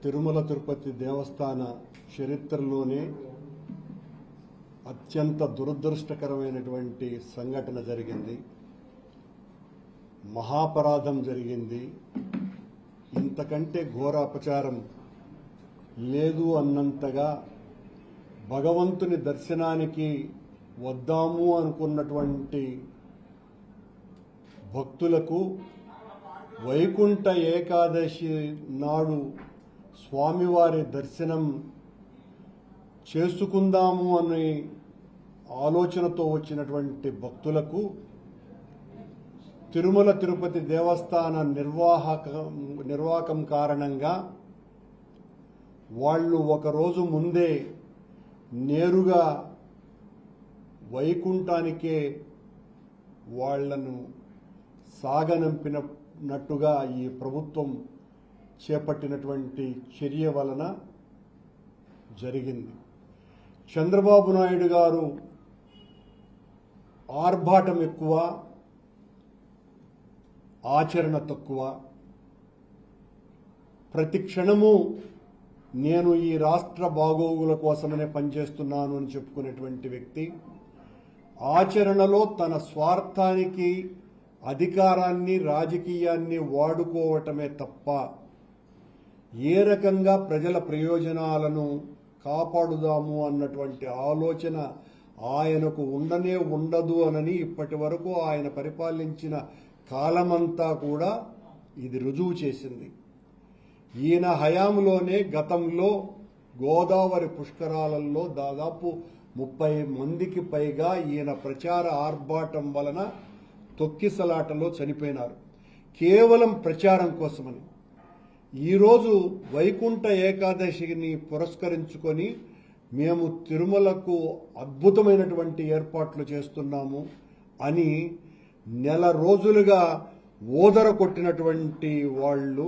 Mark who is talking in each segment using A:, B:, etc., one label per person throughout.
A: తిరుమల తిరుపతి దేవస్థాన చరిత్రలోనే అత్యంత దురదృష్టకరమైనటువంటి సంఘటన జరిగింది. మహాపరాధం జరిగింది. ఇంతకంటే ఘోర అపచారం లేదు అన్నంతగా భగవంతుని దర్శనానికి వద్దాము అనుకున్నటువంటి భక్తులకు వైకుంఠ ఏకాదశి నాడు స్వామివారి దర్శనం చేసుకుందాము అనే ఆలోచనతో వచ్చినటువంటి భక్తులకు తిరుమల తిరుపతి దేవస్థాన నిర్వాహకం కారణంగా వాళ్ళు ఒకరోజు ముందే నేరుగా వైకుంఠానికే వాళ్లను సాగనంపినట్టుగా ఈ ప్రభుత్వం చేపట్టినటువంటి చర్య వలన జరిగింది. చంద్రబాబు నాయుడు గారు ఆర్భాటం ఎక్కువ, ఆచరణ తక్కువ. ప్రతి క్షణము నేను ఈ రాష్ట్ర బాగోగుల కోసమనే పనిచేస్తున్నాను అని చెప్పుకునేటువంటి వ్యక్తి ఆచరణలో తన స్వార్థానికి అధికారాన్ని రాజకీయాన్ని వాడుకోవటమే తప్ప ఏ రకంగా ప్రజల ప్రయోజనాలను కాపాడుదాము అన్నటువంటి ఆలోచన ఆయనకు ఉండనే ఉండదు అనని ఇప్పటి వరకు ఆయన పరిపాలించిన కాలమంతా కూడా ఇది రుజువు చేసింది. ఈయన హయాంలోనే గతంలో గోదావరి పుష్కరాలలో దాదాపు 30 మందికి పైగా ఈయన ప్రచార ఆర్భాటం వలన తొక్కిసలాటలో చనిపోయినారు, కేవలం ప్రచారం కోసమని. ఈరోజు వైకుంఠ ఏకాదశిని పురస్కరించుకొని మేము తిరుమలకు అద్భుతమైనటువంటి ఏర్పాట్లు చేస్తున్నాము అని నెల రోజులుగా ఓదర కొట్టినటువంటి వాళ్ళు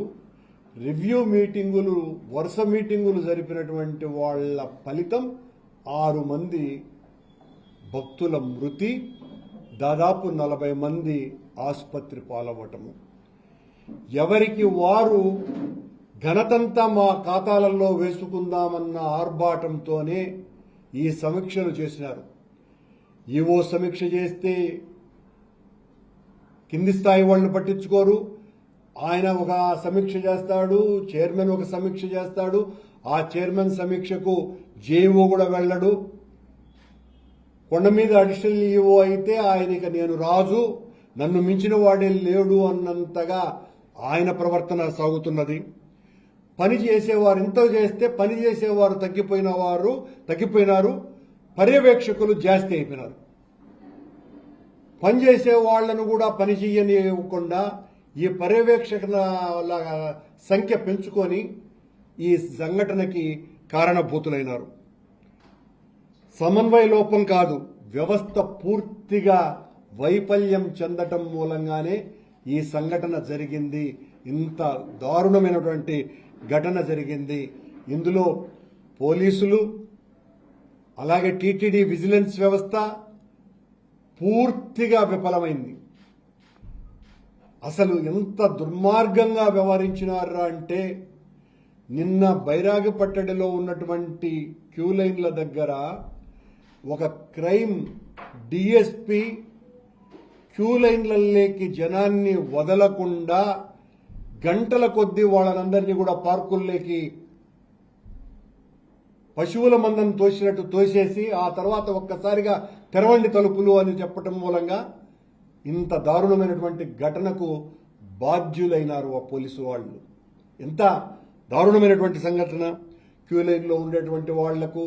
A: రివ్యూ మీటింగులు, వరుస మీటింగులు జరిపినటువంటి వాళ్ళ ఫలితం 6 మంది భక్తుల మృతి, దాదాపు 40 మంది ఆసుపత్రి పాలవ్వటము. ఎవరికి వారు ఘనతంతా మా ఖాతాలలో వేసుకుందామన్న ఆర్భాటంతోనే ఈ సమీక్షలు చేసినారు. ఈవో సమీక్ష చేస్తే కింది స్థాయి వాళ్ళని పట్టించుకోరు. ఆయన ఒక సమీక్ష చేస్తాడు, చైర్మన్ ఒక సమీక్ష చేస్తాడు. ఆ చైర్మన్ సమీక్షకు జేఈఓ కూడా వెళ్ళడు. కొండ మీద అడిషనల్ ఈఓ అయితే ఆయనకి నేను రాజు, నన్ను మించిన వాడే లేడు అన్నంతగా ఆయన ప్రవర్తన సాగుతున్నది. పని చేసేవారు ఇంత చేస్తే పని చేసేవారు తగ్గిపోయినారు, పర్యవేక్షకులు జాస్తి అయిపోయినారు. పనిచేసే వాళ్లను కూడా పని చేయనివ్వకుండా ఈ పర్యవేక్షకుల సంఖ్య పెంచుకొని ఈ సంఘటనకి కారణభూతులైనారు. సమన్వయ లోపం కాదు, వ్యవస్థ పూర్తిగా వైఫల్యం చెందటం మూలంగానే ఈ సంఘటన జరిగింది. ఇంత దారుణమైనటువంటి ఘటన జరిగింది. ఇందులో పోలీసులు, అలాగే టీటీడీ విజిలెన్స్ వ్యవస్థ పూర్తిగా విఫలమైంది. అసలు ఎంత దుర్మార్గంగా వ్యవహరించినారా అంటే, నిన్న బైరాగిపట్టడిలో ఉన్నటువంటి క్యూ లైన్ల దగ్గర ఒక క్రైమ్ డిఎస్పీ క్యూ లైన్లలోకి జనాన్ని వదలకుండా గంటల కొద్దీ వాళ్ళనందరినీ కూడా పార్కుల్లోకి పశువుల మందను తోసినట్టు తోసేసి ఆ తర్వాత ఒక్కసారిగా తెరవండి తలుపులు అని చెప్పటం మూలంగా ఇంత దారుణమైనటువంటి ఘటనకు బాధ్యులైనారు ఆ పోలీసు వాళ్ళు. ఎంత దారుణమైనటువంటి సంఘటన. క్యూ లైన్లో ఉండేటువంటి వాళ్లకు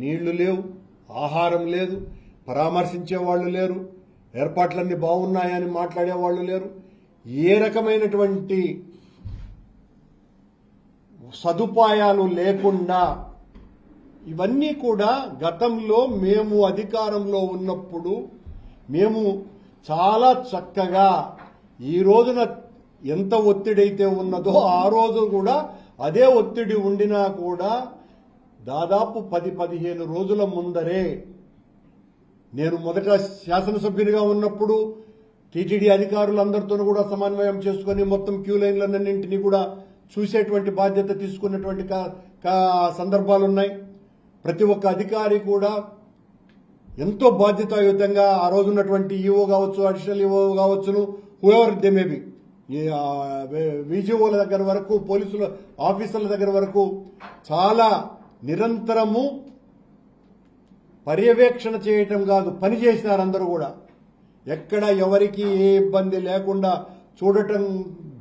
A: నీళ్లు లేవు, ఆహారం లేదు, పరామర్శించే వాళ్ళు లేరు, ఏర్పాట్లన్నీ బాగున్నాయని మాట్లాడే వాళ్ళు లేరు. ఏ రకమైనటువంటి సదుపాయాలు లేకుండా ఇవన్నీ కూడా గతంలో మేము అధికారంలో ఉన్నప్పుడు మేము చాలా చక్కగా, ఈ రోజున ఎంత ఒత్తిడైతే ఉన్నదో ఆ రోజు కూడా అదే ఒత్తిడి ఉండినా కూడా దాదాపు 10-15 రోజుల ముందరే, నేను మొదట శాసనసభ్యునిగా ఉన్నప్పుడు టీటీడీ అధికారులందరితో కూడా సమన్వయం చేసుకుని మొత్తం క్యూ లైన్లన్నింటినీ కూడా చూసేటువంటి బాధ్యత తీసుకున్నటువంటి సందర్భాలు ఉన్నాయి. ప్రతి ఒక్క అధికారి కూడా ఎంతో బాధ్యతాయుతంగా ఆ రోజున్నటువంటి ఈఓ కావచ్చు, అడిషనల్ ఈఓ కావచ్చును, హూఎవర్ దే మే బి, విజిఓల దగ్గర వరకు, పోలీసుల ఆఫీసర్ల దగ్గర వరకు చాలా నిరంతరము పర్యవేక్షణ చేయటం కాదు, పని చేసినారు అందరూ కూడా. ఎక్కడ ఎవరికి ఏ ఇబ్బంది లేకుండా చూడటం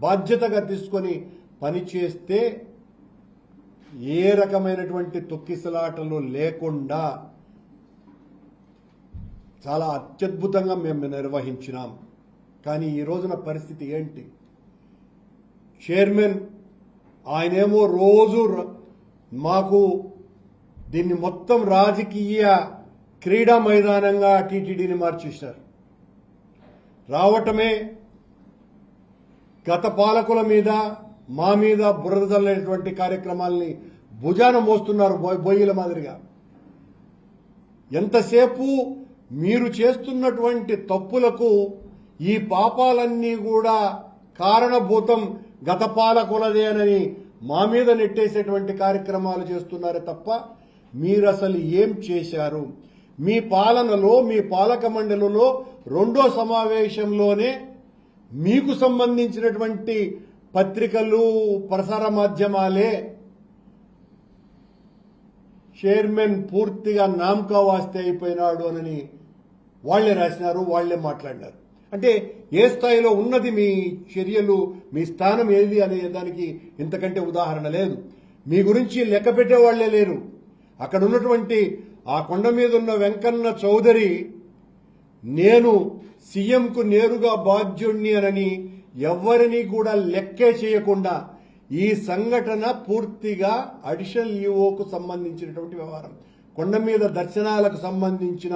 A: బాధ్యతగా తీసుకొని పని చేస్తే ఏ రకమైనటువంటి తొక్కిసలాటలు లేకుండా చాలా అత్యద్భుతంగా మేము నిర్వహించినాం. కానీ ఈ రోజున పరిస్థితి ఏంటి? చైర్మన్ ఆయనేమో రోజు మాకు దీన్ని మొత్తం రాజకీయ క్రీడా మైదానంగా టీటీడీని మార్చేశారు. రావటమే గత పాలకుల మీద, మా మీద బురద జల్లేటువంటి కార్యక్రమాల్ని భుజాన మోస్తున్నారు బొయ్యిల మాదిరిగా. ఎంతసేపు మీరు చేస్తున్నటువంటి తప్పులకు ఈ పాపాలన్నీ కూడా కారణభూతం గత పాలకులదేనని మా మీద నెట్టేసేటువంటి కార్యక్రమాలు చేస్తున్నారే తప్ప మీరు అసలు ఏం చేశారు? మీ పాలనలో, మీ పాలక మండలిలో రెండో సమావేశంలోనే మీకు సంబంధించినటువంటి పత్రికలు, ప్రసార మాధ్యమాలే చైర్మన్ పూర్తిగా నామకా వాస్తే అయిపోయినాడు అని వాళ్లే రాసినారు, వాళ్లే మాట్లాడినారు. అంటే ఏ స్థాయిలో ఉన్నది మీ చర్యలు, మీ స్థానం ఏది అనే దానికి ఇంతకంటే ఉదాహరణ లేదు. మీ గురించి లెక్క పెట్టేవాళ్లే లేరు. అక్కడ ఉన్నటువంటి ఆ కొండ మీద ఉన్న వెంకన్న చౌదరి నేను సీఎంకు నేరుగా బాధ్యుణ్ణి అని ఎవరిని కూడా లెక్కే చేయకుండా ఈ సంఘటన పూర్తిగా అడిషనల్ ఈఓకు సంబంధించినటువంటి వ్యవహారం. కొండ మీద దర్శనాలకు సంబంధించిన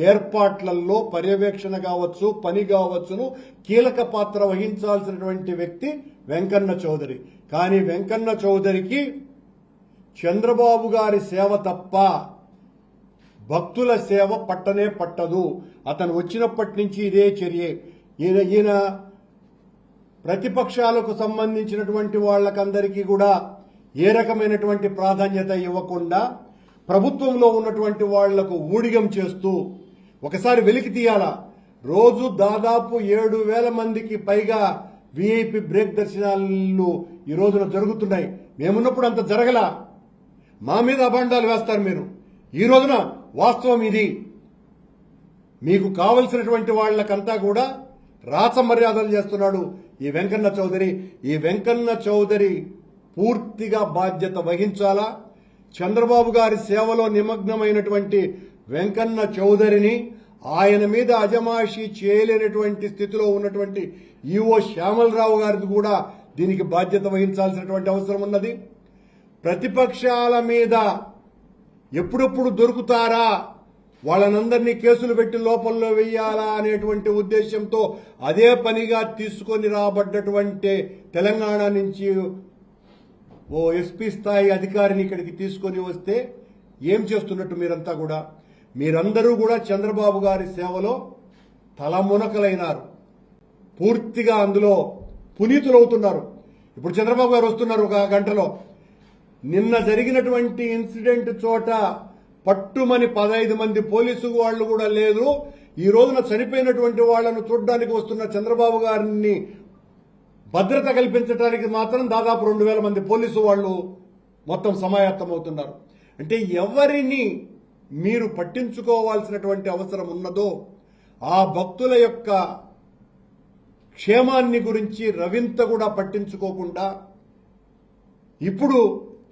A: ఏర్పాట్లలో పర్యవేక్షణ కావచ్చు, పని కావచ్చును కీలక పాత్ర వహించాల్సినటువంటి వ్యక్తి వెంకన్న చౌదరి. కానీ వెంకన్న చౌదరికి చంద్రబాబు గారి సేవ తప్ప భక్తుల సేవ పట్టనే పట్టదు. అతను వచ్చినప్పటి నుంచి ఇదే చర్యే. ఈయన ప్రతిపక్షాలకు సంబంధించినటువంటి వాళ్ళకందరికీ కూడా ఏ రకమైనటువంటి ప్రాధాన్యత ఇవ్వకుండా ప్రభుత్వంలో ఉన్నటువంటి వాళ్లకు ఊడిగం చేస్తూ ఒకసారి వెలికి తీయాలా. రోజు దాదాపు 7,000 మందికి పైగా విఐపి బ్రేక్ దర్శనాలు ఈ రోజున జరుగుతున్నాయి. మేమున్నప్పుడు అంత జరగలా. మా మీద అభాండాలు వేస్తారు మీరు. ఈ రోజున వాస్తవం ఇది. మీకు కావలసినటువంటి వాళ్లకంతా కూడా రాచ మర్యాదలు చేస్తున్నాడు ఈ వెంకన్న చౌదరి. ఈ వెంకన్న చౌదరి పూర్తిగా బాధ్యత వహించాలా. చంద్రబాబు గారి సేవలో నిమగ్నమైనటువంటి వెంకన్న చౌదరిని, ఆయన మీద అజమాయిషీ చేయలేనటువంటి స్థితిలో ఉన్నటువంటి ఈఓ శ్యామలరావు గారిది కూడా దీనికి బాధ్యత వహించాల్సినటువంటి అవసరం ఉన్నది. ప్రతిపక్షాల మీద ఎప్పుడెప్పుడు దొరుకుతారా, వాళ్ళనందరినీ కేసులు పెట్టి లోపల్లో వెయ్యాలా అనేటువంటి ఉద్దేశంతో అదే పనిగా తీసుకొని రాబడ్డటువంటి తెలంగాణ నుంచి ఓ ఎస్పీ స్థాయి అధికారిని ఇక్కడికి తీసుకొని వస్తే ఏం చేస్తున్నట్టు మీరంతా కూడా? మీరందరూ కూడా చంద్రబాబు గారి సేవలో తలమునకలైనారు. పూర్తిగా అందులో పునీతులవుతున్నారు. ఇప్పుడు చంద్రబాబు గారు వస్తున్నారు ఒక గంటలో. నిన్న జరిగినటువంటి ఇన్సిడెంట్ చోట పట్టుమని 15 మంది పోలీసు వాళ్లు కూడా లేదు. ఈ రోజున చనిపోయినటువంటి వాళ్లను చూడడానికి వస్తున్న చంద్రబాబు గారిని భద్రత కల్పించడానికి మాత్రం దాదాపు 2,000 మంది పోలీసు వాళ్లు మొత్తం సమాయత్తమవుతున్నారు. అంటే ఎవరిని మీరు పట్టించుకోవాల్సినటువంటి అవసరం ఉన్నదో ఆ భక్తుల యొక్క క్షేమాన్ని గురించి రవింత కూడా పట్టించుకోకుండా ఇప్పుడు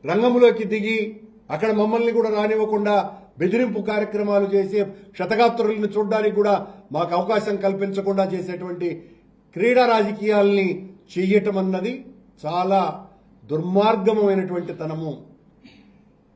A: రంగంలోకి దిగి అక్కడ మమ్మల్ని కూడా రానివ్వకుండా బెదిరింపు కార్యక్రమాలు చేసి క్షతగాత్రులను చూడడానికి కూడా మాకు అవకాశం కల్పించకుండా చేసేటువంటి క్రీడా రాజకీయాల్ని చెయ్యటం అన్నది చాలా దుర్మార్గమైనటువంటి తనము.